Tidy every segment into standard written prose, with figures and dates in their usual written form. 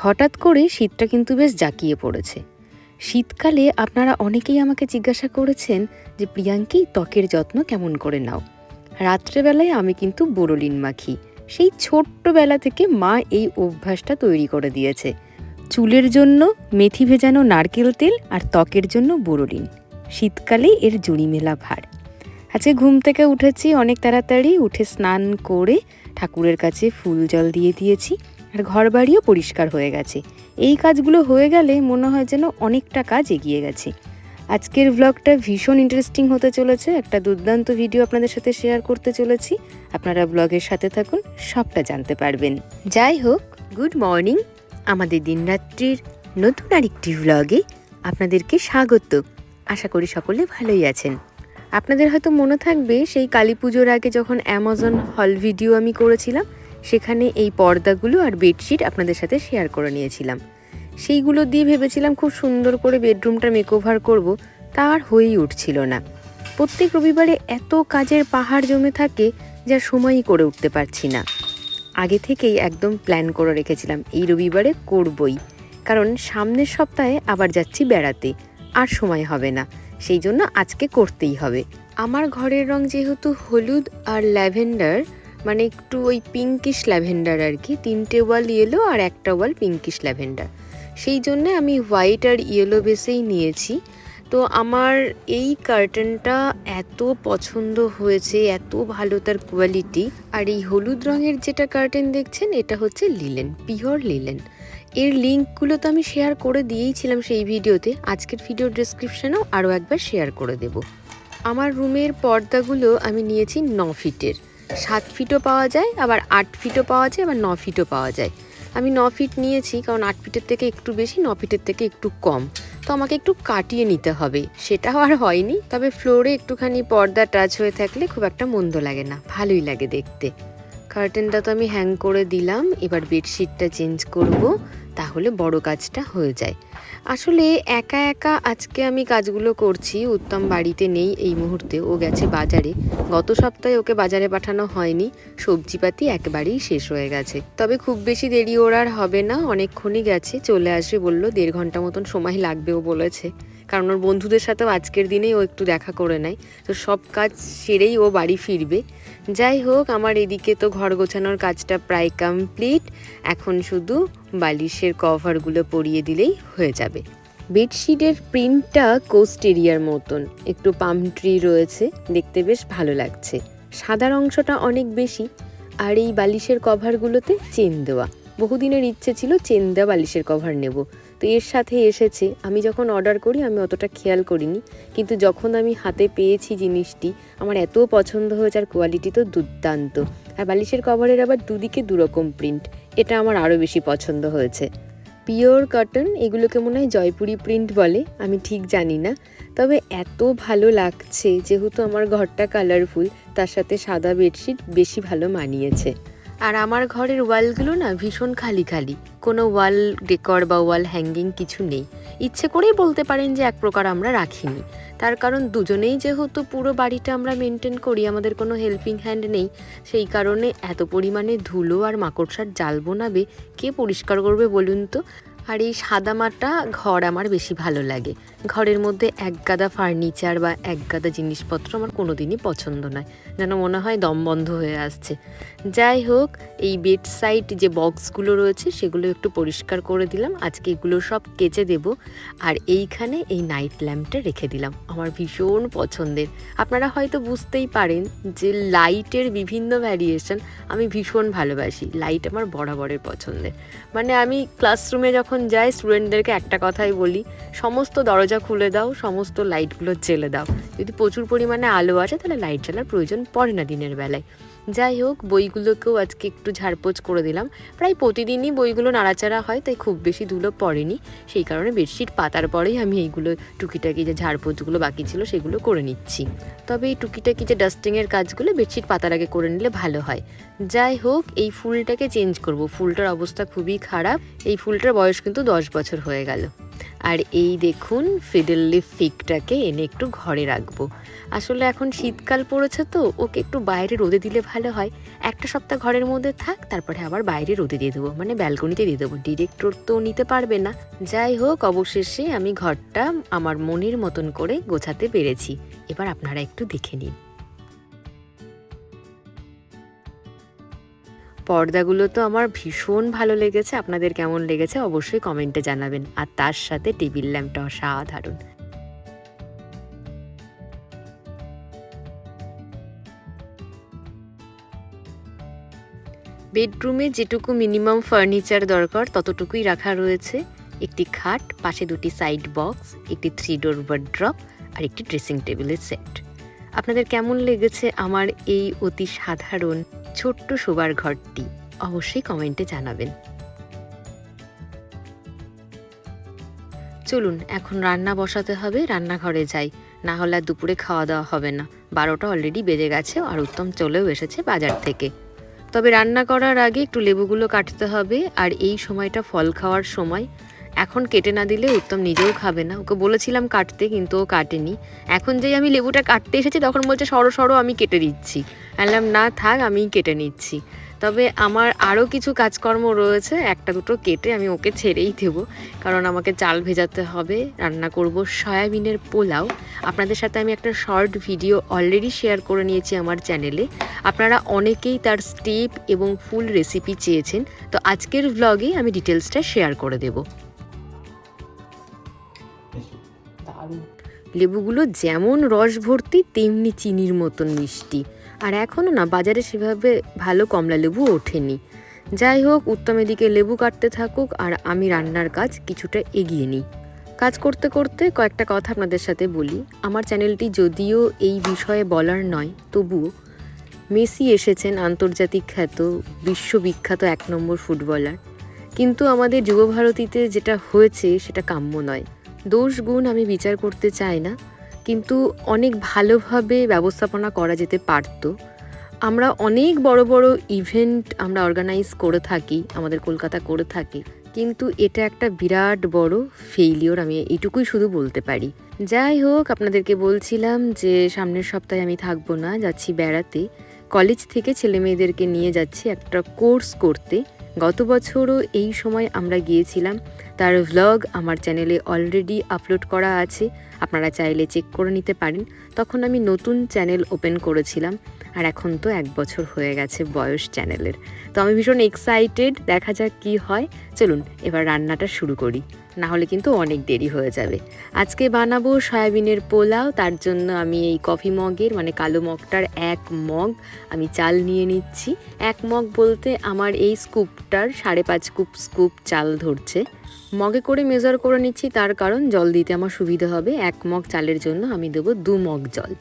হঠাৎ করে শীতটা কিন্তু বেশ জাঁকিয়ে পড়েছে। শীতকালে আপনারা অনেকেই আমাকে জিজ্ঞাসা করেছেন যে প্রিয়াঙ্কি ত্বকের যত্ন কেমন করে নাও। রাত্রেবেলায় আমি কিন্তু বোরোলিন মাখি। সেই ছোট্টবেলা থেকে মা এই অভ্যাসটা তৈরি করে দিয়েছে। চুলের জন্য মেথি ভেজানো নারকেল তেল আর ত্বকের জন্য বোরোলিন। শীতকালে এর জুড়ি মেলা ভার। আজকে ঘুম থেকে উঠেছি অনেক তাড়াতাড়ি, উঠে স্নান করে ঠাকুরের কাছে ফুল জল দিয়ে দিয়েছি আর ঘর বাড়িও পরিষ্কার হয়ে গেছে। এই কাজগুলো হয়ে গেলে মনে হয় যেন অনেকটা কাজ এগিয়ে গেছে। আজকের ব্লগটা ভীষণ ইন্টারেস্টিং হতে চলেছে। একটা দুর্দান্ত ভিডিও আপনাদের সাথে শেয়ার করতে চলেছি। আপনারা ব্লগের সাথে থাকুন, সবটা জানতে পারবেন। যাই হোক, গুড মর্নিং। আমাদের দিনরাত্রির নতুন আরেকটি ব্লগে আপনাদেরকে স্বাগত। আশা করি সকলে ভালোই আছেন। আপনাদের হয়তো মনে থাকবে সেই কালী পুজোর আগে যখন অ্যামাজন হল ভিডিও আমি করেছিলাম, সেখানে এই পর্দাগুলো আর বেডশিট আপনাদের সাথে শেয়ার করে নিয়েছিলাম। সেইগুলো দিয়ে ভেবেছিলাম খুব সুন্দর করে বেডরুমটা মেকওভার করব, তা আর হয়েই উঠছিল না। প্রত্যেক রবিবারে এত কাজের পাহাড় জমে থাকে যা সময়ই করে উঠতে পারছি না। আগে থেকেই একদম প্ল্যান করে রেখেছিলাম এই রবিবারে করবই, কারণ সামনের সপ্তাহে আবার যাচ্ছি বেড়াতে, আর সময় হবে না। সেই জন্য আজকে করতেই হবে। আমার ঘরের রং যেহেতু হলুদ আর ল্যাভেন্ডার, মানে একটু ওই পিঙ্কিশ ল্যাভেন্ডার আর কি, 3টে ওয়াল ইয়েলো আর একটা ওয়াল পিঙ্কিশ ল্যাভেন্ডার, সেই জন্য আমি হোয়াইট আর ইয়েলো বেসেই নিয়েছি। তো আমার এই কার্টেনটা এত পছন্দ হয়েছে, এত ভালো তার কোয়ালিটি। আর এই হলুদ রঙের যেটা কার্টেন দেখছেন, এটা হচ্ছে লিলেন, পিওর লিলেন। এর লিঙ্কগুলো তো আমি শেয়ার করে দিয়েইছিলাম সেই ভিডিওতে। আজকের ভিডিও ডেসক্রিপশনেও আরও একবার শেয়ার করে দেব। আমার রুমের পর্দাগুলো আমি নিয়েছি 9 ফিটের। 7 ফিটও পাওয়া যায়, আবার 8 ফিটও পাওয়া যায়, আবার 9 ফিটও পাওয়া যায়। আমি 9 ফিট নিয়েছি কারণ 8 ফিটের থেকে একটু বেশি, 9 ফিটের থেকে একটু কম। তো আমাকে একটু কাটিয়ে নিতে হবে, সেটাও আর হয়নি। তবে ফ্লোরে একটুখানি পর্দা টাচ হয়ে থাকলে খুব একটা মন্দ লাগে না, ভালোই লাগে দেখতে। কার্টেনটা তো আমি হ্যাং করে দিলাম, এবার বেডশিটটা চেঞ্জ করব, তাহলে বড় কাজটা হয়ে যায়। আসলে একা একা আজকে আমি কাজগুলো করছি। উত্তম বাড়িতে নেই এই মুহূর্তে, ও গেছে বাজারে। গত সপ্তাহে ওকে বাজারে পাঠানো হয়নি, সবজিপাতি একেবারেই শেষ হয়ে গেছে। তবে খুব বেশি দেরি ওর আর হবে না, অনেকক্ষণই গেছে, চলে আসবে বললো। 1.5 ঘন্টা মতন সময় লাগবেও বলেছে, কারণ ওর বন্ধুদের সাথেও আজকের দিনেই ও একটু দেখা করে নেয়। তো সব কাজ সেরেই ও বাড়ি ফিরবে। যাই হোক, আমার এদিকে তো ঘর গোছানোর কাজটা প্রায় কমপ্লিট। এখন শুধু বালিশের কভারগুলো পরিয়ে দিলেই হয়ে যাবে। বেডশিটের প্রিন্টটা কোস্ট এরিয়ার মতন, একটু পাম ট্রি রয়েছে, দেখতে বেশ ভালো লাগছে। সাদার অংশটা অনেক বেশি। আর এই বালিশের কভারগুলোতে চেন দেওয়া, বহুদিনের ইচ্ছে ছিল চেন দেওয়া বালিশের কভার নেব। তো এর সাথে এসেছে। আমি যখন অর্ডার করি আমি অতটা খেয়াল করিনি, কিন্তু যখন আমি হাতে পেয়েছি জিনিসটি, আমার এত পছন্দ হয়েছে। আর কোয়ালিটি তো দুর্দান্ত। আর বালিশের কভারের আবার দুদিকে দুরকম প্রিন্ট, এটা আমার আরও বেশি পছন্দ হয়েছে। পিওর কটন, এগুলোকে মনে হয় জয়পুরি প্রিন্ট বলে, আমি ঠিক জানি না। তবে এত ভালো লাগছে, যেহেতু আমার ঘরটা কালারফুল, তার সাথে সাদা বেডশিট বেশি ভালো মানিয়েছে। আর আমার ঘরের ওয়ালগুলো না ভীষণ খালি খালি, কোনো ওয়াল ডেকর বা ওয়াল হ্যাঙ্গিং কিছু নেই। ইচ্ছে করেই বলতে পারেন যে এক প্রকার আমরা রাখিনি। তার কারণ দুজনেই যেহেতু পুরো বাড়িটা আমরা মেনটেন করি, আমাদের কোনো হেল্পিং হ্যান্ড নেই, সেই কারণে এত পরিমাণে ধুলো আর মাকড়সার জাল বোনাবে কে পরিষ্কার করবে বলুন তো। আর এই সাদামাটা ঘর আমার বেশি ভালো লাগে। ঘরের মধ্যে একগাদা ফার্নিচার বা একগাদা জিনিসপত্র আমার কোনো দিনই পছন্দ নয়, যেন মনে হয় দম বন্ধ হয়ে আসছে। যাই হোক, এই বেড সাইড যে বক্সগুলো রয়েছে সেগুলো একটু পরিষ্কার করে দিলাম। আজকে এগুলো সব কেচে দেব। আর এইখানে এই নাইট ল্যাম্পটা রেখে দিলাম, আমার ভীষণ পছন্দের। আপনারা হয়তো বুঝতেই পারেন যে লাইটের বিভিন্ন ভ্যারিয়েশন আমি ভীষণ ভালোবাসি। লাইট আমার বরাবরের পছন্দের। মানে আমি ক্লাসরুমে যখন যাই, স্টুডেন্টদেরকে একটা কথাই বলি, সমস্ত দরজা খুলে দাও, সমস্ত লাইটগুলো জ্বেলে দাও। যদি প্রচুর পরিমাণে আলো আসে তাহলে লাইট জ্বালার প্রয়োজন পড়ে না দিনের বেলায়। যাই হোক, বইগুলোকেও আজকে একটু ঝাড়পোছ করে দিলাম। প্রায় প্রতিদিনই বইগুলো নাড়াচাড়া হয়, তাই খুব বেশি ধুলো পড়েনি। সেই কারণে বেডশিট পাতার পরেই আমি এইগুলো টুকিটাকি যে ঝাড়পোছগুলো বাকি ছিল সেগুলো করে নিচ্ছি। তবে এই টুকিটাকি যে ডাস্টিংয়ের কাজগুলো বেডশিট পাতার আগে করে নিলে ভালো হয়। যাই হোক, এই ফুলটাকে চেঞ্জ করব। ফুলটার অবস্থা খুবই খারাপ। এই ফুলটার বয়স কিন্তু 10 বছর হয়ে গেল। আর এই দেখুন ফিডল লিফ ফিগটাকে এনে একটু ঘরে রাখবো। আসলে এখন শীতকাল পড়েছে তো ওকে একটু বাইরে রোদে দিলে ভালো হয়। একটা সপ্তাহ ঘরের মধ্যে থাক, তারপরে আবার বাইরে রোদে দিয়ে দেবো, মানে ব্যালকনিতে দিয়ে দেবো। ডিরেক্ট রোদ তো নিতে পারবে না। যাই হোক, অবশেষে আমি ঘরটা আমার মনের মতন করে গোছাতে পেরেছি। এবার আপনারা একটু দেখে নিন। পর্দাগুলো তো আমার ভীষণ ভালো লেগেছে। আপনাদের কেমন লেগেছে অবশ্যই কমেন্টে জানাবেন। আর তার সাথে টেবিল ল্যাম্পটা অসাধারণ। বেডরুমে যেটুকু মিনিমাম ফার্নিচার দরকার ততটুকুই রাখা রয়েছে। একটি খাট, পাশে দুটি সাইড বক্স, একটি 3 ডোর ওয়ার্ড্রপ আর একটি ড্রেসিং টেবিলের সেট। আপনাদের কেমন লেগেছে আমার এই অতি সাধারণ ছোট্ট শোবার ঘরটি অবশ্যই কমেন্টে জানাবেন। চলুন এখন রান্না বসাতে হবে, রান্নাঘরে যাই, না হলে আর দুপুরে খাওয়া দাওয়া হবে না। 12টা অলরেডি বেজে গেছে আর উত্তম চলেও এসেছে বাজার থেকে। তবে রান্না করার আগে একটু লেবুগুলো কাটতে হবে। আর এই সময়টা ফল খাওয়ার সময়, এখন কেটে না দিলে উত্তম নিজেও খাবে না। ওকে বলেছিলাম কাটতে, কিন্তু ও কাটেনি। এখন যেই আমি লেবুটা কাটতে এসেছি তখন বলছে সরো সরো, আমি কেটে দিচ্ছি। বললাম না থাক, আমিই কেটে নিচ্ছি। তবে আমার আরও কিছু কাজকর্ম রয়েছে, একটা দুটো কেটে আমি ওকে ছেড়েই দেবো, কারণ আমাকে চাল ভেজাতে হবে। রান্না করব সয়াবিনের পোলাও। আপনাদের সাথে আমি একটা শর্ট ভিডিও অলরেডি শেয়ার করে নিয়েছি আমার চ্যানেলে। আপনারা অনেকেই তার স্টেপ এবং ফুল রেসিপি চেয়েছেন, তো আজকের ভ্লগে আমি ডিটেলসটা শেয়ার করে দেব। লেবুগুলো যেমন রস ভর্তি তেমনি চিনির মতন মিষ্টি। আর এখনও না বাজারে সেভাবে ভালো কমলা লেবু ওঠেনি। যাই হোক, উত্তম এদিকে লেবু কাটতে থাকুক আর আমি রান্নার কাজ কিছুটা এগিয়ে নিই। কাজ করতে করতে কয়েকটা কথা আপনাদের সাথে বলি। আমার চ্যানেলটি যদিও এই বিষয়ে বলার নয়, তবুও মেসি এসেছেন, আন্তর্জাতিক খ্যাত বিশ্ববিখ্যাত 1 নম্বর ফুটবলার। কিন্তু আমাদের যুবভারতীতে যেটা হয়েছে সেটা কাম্য নয়। দোষ গুণ আমি বিচার করতে চাই না, কিন্তু অনেক ভালোভাবে ব্যবস্থাপনা করা যেতে পারত। আমরা অনেক বড় বড় ইভেন্ট আমরা অর্গানাইজ করে থাকি, আমাদের কলকাতা করে থাকি, কিন্তু এটা একটা বিরাট বড় ফেইলিওর, আমি এইটুকুই শুধু বলতে পারি। যাই হোক, আপনাদেরকে বলছিলাম যে সামনের সপ্তাহে আমি থাকবো না, যাচ্ছি বেড়াতে। কলেজ থেকে ছেলে মেয়েদেরকে নিয়ে যাচ্ছি একটা কোর্স করতে। গত বছরও এই সময় আমরা গিয়েছিলাম, তার ভ্লগ আমার চ্যানেলে অলরেডি আপলোড করা আছে, আপনারা চাইলে চেক করে নিতে পারেন। তখন আমি নতুন চ্যানেল ওপেন করেছিলাম, আর এখন তো 1 বছর হয়ে গেছে বয়স চ্যানেলের। তো আমি ভীষণ এক্সাইটেড, দেখা যাক কি হয়। চলুন এবার রান্নাটা শুরু করি, না হলে কিন্তু অনেক দেরি হয়ে যাবে। আজকে বানাবো সয়াবিনের পোলাও। তার জন্য আমি এই কফি মগের, মানে কালো মগটার 1 মগ আমি চাল নিয়ে নিচ্ছি। 1 মগ বলতে আমার এই স্কুপটার 5.5 স্কুপ চাল ধরছে। মগে করে মেজার করে নিচ্ছি, তার কারণ জল দিতে আমার সুবিধা হবে। 1 মগ চালের জন্য আমি দেবো 2 মগ জল।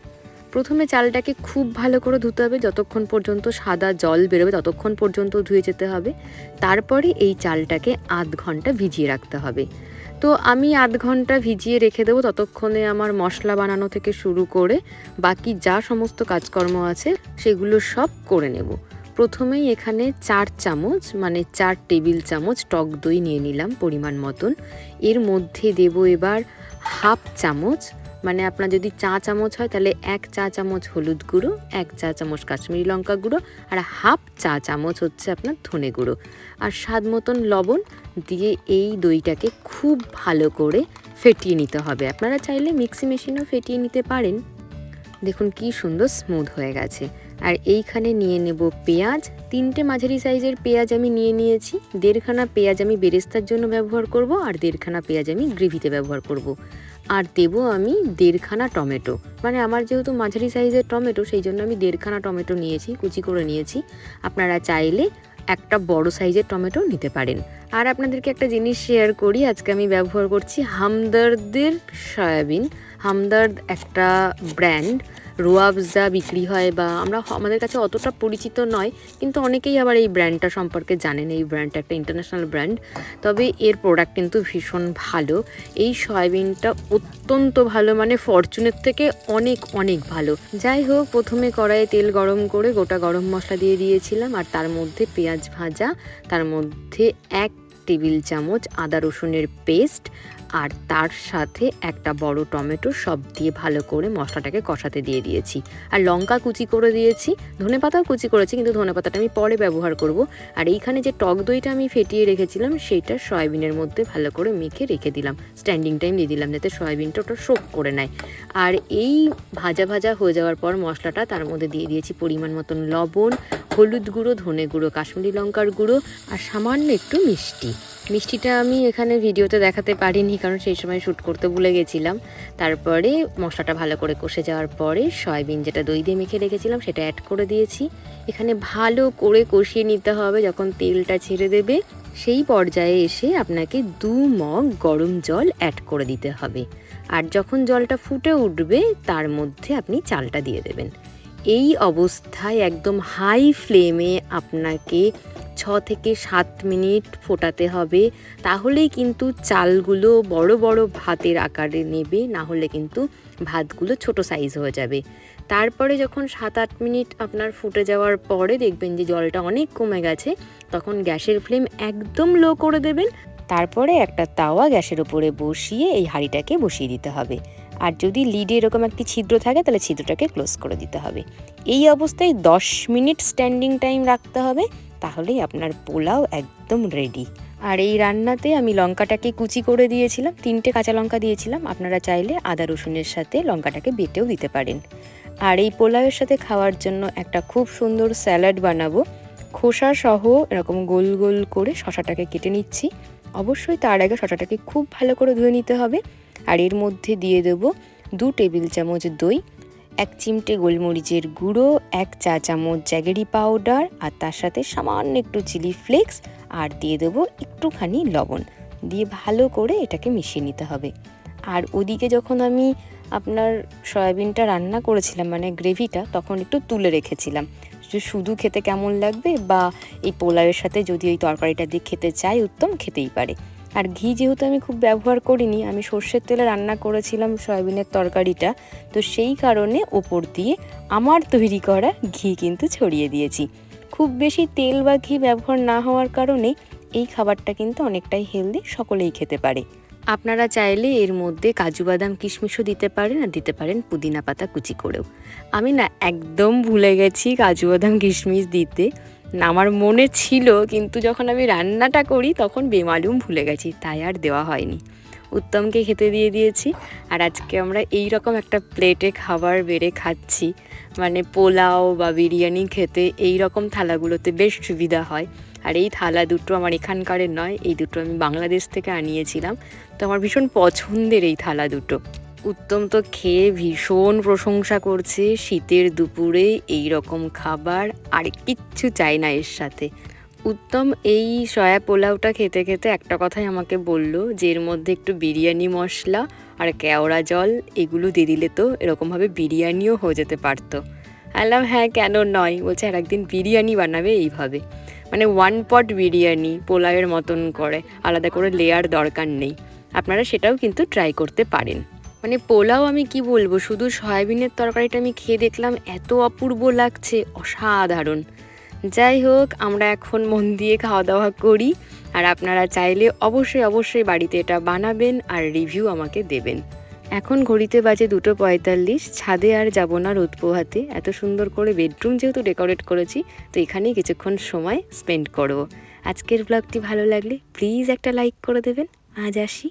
প্রথমে চালটাকে খুব ভালো করে ধুতে হবে, যতক্ষণ পর্যন্ত সাদা জল বেরোবে ততক্ষণ পর্যন্ত ধুয়ে যেতে হবে। তারপরে এই চালটাকে আধ ঘন্টা ভিজিয়ে রাখতে হবে। তো আমি আধ ঘন্টা ভিজিয়ে রেখে দেবো, ততক্ষণে আমার মশলা বানানো থেকে শুরু করে বাকি যা সমস্ত কাজকর্ম আছে সেগুলো সব করে নেব। প্রথমেই এখানে 4 চামচ, মানে 4 টেবিল চামচ টক দই নিয়ে নিলাম পরিমাণ মতন। এর মধ্যে দেব এবার হাফ চামচ, মানে আপনার যদি চা চামচ হয় তাহলে 1 চা চামচ হলুদ গুঁড়ো, 1 চা চামচ কাশ্মীরি লঙ্কা গুঁড়ো, আর হাফ চা চামচ হচ্ছে আপনার ধনে গুঁড়ো, আর স্বাদ মতন লবণ দিয়ে এই দইটাকে খুব ভালো করে ফেটিয়ে নিতে হবে। আপনারা চাইলে মিক্সি মেশিনেও ফেটিয়ে নিতে পারেন। দেখুন কি সুন্দর স্মুথ হয়ে গেছে। আর এইখানে নিয়ে নেব পেঁয়াজ। 3টে মাঝারি সাইজের পেঁয়াজ আমি নিয়ে নিয়েছি। 1.5খানা পেঁয়াজ আমি বেরেস্তার জন্য ব্যবহার করব, আর 1.5খানা পেঁয়াজ আমি গ্রেভিতে ব্যবহার করব। আর দেব আমি 1.5খানা টমেটো, মানে আমার যেহেতু মাঝারি সাইজের টমেটো সেই জন্য আমি 1.5খানা টমেটো নিয়েছি, কুচি করে নিয়েছি। আপনারা চাইলে একটা বড় সাইজের টমেটো নিতে পারেন। আর আপনাদেরকে একটা জিনিস শেয়ার করি, আজকে আমি ব্যবহার করছি হামদর্দের সয়াবিন। হামদর্দ একটা ব্র্যান্ড, রোয়াবজা বিক্রি হয়, বা আমাদের কাছে অতটা পরিচিত নয়, কিন্তু অনেকেই আবার এই ব্র্যান্ডটা সম্পর্কে জানেন। এই ব্র্যান্ডটা একটা ইন্টারন্যাশনাল ব্র্যান্ড, তবে এর প্রোডাক্ট কিন্তু ভীষণ ভালো। এই সয়াবিনটা অত্যন্ত ভালো, মানে ফরচুনের থেকে অনেক অনেক ভালো। যাই হোক, প্রথমে কড়াইয়ে তেল গরম করে গোটা গরম মশলা দিয়ে দিয়েছিলাম, আর তার মধ্যে পেঁয়াজ ভাজা, তার মধ্যে 1 টেবিল চামচ আদা রসুনের পেস্ট আর তার সাথে একটা বড় টমেটো সব দিয়ে ভালো করে মশলাটাকে কষাতে দিয়ে দিয়েছি। আর লঙ্কা কুচি করে দিয়েছি, ধনেপাতাও কুচি করেছি, কিন্তু ধনেপাতাটা আমি পরে ব্যবহার করব। আর এইখানে যে টক দইটা আমি ফেটিয়ে রেখেছিলাম সেইটা সয়াবিনের মধ্যে ভালো করে মেখে রেখে দিলাম, স্ট্যান্ডিং টাইম দিয়ে দিলাম যাতে সয়াবিনটা ওটা সোক করে নেয়। আর এই ভাজা ভাজা হয়ে যাওয়ার পর মশলাটা তার মধ্যে দিয়ে দিয়েছি পরিমাণ মতন লবণ, হলুদ গুঁড়ো, ধনে গুঁড়ো, কাশ্মীরি লঙ্কার গুঁড়ো আর সামান্য একটু মিষ্টি। মিষ্টিটা আমি এখানে ভিডিওতে দেখাতে পারিনি কারণ সেই সময় শ্যুট করতে ভুলে গেছিলাম। তারপরে মশলাটা ভালো করে কষে যাওয়ার পরে সয়াবিন যেটা দই দিয়ে মেখে রেখেছিলাম সেটা অ্যাড করে দিয়েছি। এখানে ভালো করে কষিয়ে নিতে হবে, যখন তেলটা ছেড়ে দেবে সেই পর্যায়ে এসে আপনাকে 2 মগ গরম জল অ্যাড করে দিতে হবে। আর যখন জলটা ফুটে উঠবে তার মধ্যে আপনি চালটা দিয়ে দেবেন। এই অবস্থায় একদম হাই ফ্লেমে আপনাকে 6 থেকে 7 মিনিট ফোটাতে হবে, তাহলেই কিন্তু চালগুলো বড় বড় ভাতের আকারে নেবে, না হলে কিন্তু ভাতগুলো ছোট সাইজ হয়ে যাবে। তারপরে যখন 7-8 মিনিট আপনার ফুটে যাওয়ার পরে দেখবেন যে জলটা অনেক কমে গেছে, তখন গ্যাসের ফ্লেম একদম লো করে দেবেন। তারপরে একটা তাওয়া গ্যাসের উপরে বসিয়ে এই হাঁড়িটাকে বসিয়ে দিতে হবে। আর যদি লিডে এরকম একটি ছিদ্র থাকে তাহলে ছিদ্রটাকে ক্লোজ করে দিতে হবে। এই অবস্থায় 10 মিনিট স্ট্যান্ডিং টাইম রাখতে হবে, তাহলেই আপনার পোলাও একদম রেডি। আর এই রান্নাতে আমি লঙ্কাটাকে কুচি করে দিয়েছিলাম, 3টে কাঁচা লঙ্কা দিয়েছিলাম, আপনারা চাইলে আদা রসুনের সাথে লঙ্কাটাকে বেটেও দিতে পারেন। আর এই পোলাওয়ের সাথে খাওয়ার জন্য একটা খুব সুন্দর স্যালাড বানাবো, খোসা সহ এরকম গোল গোল করে শসাটাকে কেটে নিচ্ছি। অবশ্যই তার আগে শসাটাকে খুব ভালো করে ধুয়ে নিতে হবে। আর এর মধ্যে দিয়ে দেবো 2 টেবিল চামচ দই, 1 চিমটে গোলমরিচের গুঁড়ো, 1 চা চামচ জ্যাগেরি পাউডার আর তার সাথে সামান্য একটু চিলি ফ্লেক্স আর দিয়ে দেবো একটুখানি লবণ দিয়ে ভালো করে এটাকে মিশিয়ে নিতে হবে। আর ওদিকে যখন আমি আপনার সয়াবিনটা রান্না করেছিলাম মানে গ্রেভিটা, তখন একটু তুলে রেখেছিলাম যে শুধু খেতে কেমন লাগবে, বা এই পোলাওয়ের সাথে যদি ওই তরকারিটা দিয়ে খেতে চাই উত্তম খেতেই পারে। আর ঘি যেহেতু আমি খুব ব্যবহার করিনি, আমি সর্ষের তেলে রান্না করেছিলাম সয়াবিনের তরকারিটা, তো সেই কারণে ওপর দিয়ে আমার তৈরি করা ঘি কিন্তু ছড়িয়ে দিয়েছি। খুব বেশি তেল বা ঘি ব্যবহার না হওয়ার কারণে এই খাবারটা কিন্তু অনেকটাই হেলদি, সকলেই খেতে পারে। আপনারা চাইলে এর মধ্যে কাজু বাদাম কিশমিশও দিতে পারেন, আর দিতে পারেন পুদিনা পাতা কুচি করেও। আমি না একদম ভুলে গেছি কাজু বাদাম কিশমিশ দিতে, আমার মনে ছিল কিন্তু যখন আমি রান্নাটা করি তখন বেমালুম ভুলে গেছি, তাই আর দেওয়া হয়নি। উত্তমকে খেতে দিয়ে দিয়েছি। আর আজকে আমরা এই রকম একটা প্লেটে খাবার বেড়ে খাচ্ছি, মানে পোলাও বা বিরিয়ানি খেতে এই রকম থালাগুলোতে বেশ সুবিধা হয়। আর এই থালা দুটো আমার এখানকারের নয়, এই দুটো আমি বাংলাদেশ থেকে আনিয়েছিলাম, তো আমার ভীষণ পছন্দের এই থালা দুটো। উত্তম তো খেয়ে ভীষণ প্রশংসা করছে, শীতের দুপুরে এই রকম খাবার আর কিচ্ছু চাই না এর সাথে। উত্তম এই সয়া পোলাওটা খেতে খেতে একটা কথাই আমাকে বলল যে এর মধ্যে একটু বিরিয়ানি মশলা আর কেওড়া জল এগুলো দিয়ে দিলে তো এরকমভাবে বিরিয়ানিও হয়ে যেতে পারতো। বললাম হ্যাঁ কেন নয়, বলছে আর একদিন বিরিয়ানি বানাবে এইভাবে, মানে 1 পট বিরিয়ানি পোলাওয়ের মতন করে, আলাদা করে লেয়ার দরকার নেই। আপনারা সেটাও কিন্তু ট্রাই করতে পারেন। মানে পোলাও আমি কি বলবো, শুধু সয়াবিনের তরকারিটা আমি খেয়ে দেখলাম এত অপূর্ব লাগছে, অসাধারণ। যাই হোক, আমরা এখন মন দিয়ে খাওয়া দাওয়া করি। আর আপনারা চাইলে অবশ্যই অবশ্যই বাড়িতে এটা বানাবেন আর রিভিউ আমাকে দেবেন। এখন ঘড়িতে বাজে 2:45, ছাদে আর যাব না রোদ পোহাতে, এত সুন্দর করে বেডরুম যেহেতু ডেকোরেট করেছি তো এখানেই কিছুক্ষণ সময় স্পেন্ড করব। আজকের ব্লগটি ভালো লাগলে প্লিজ একটা লাইক করে দেবেন। আজ আসি।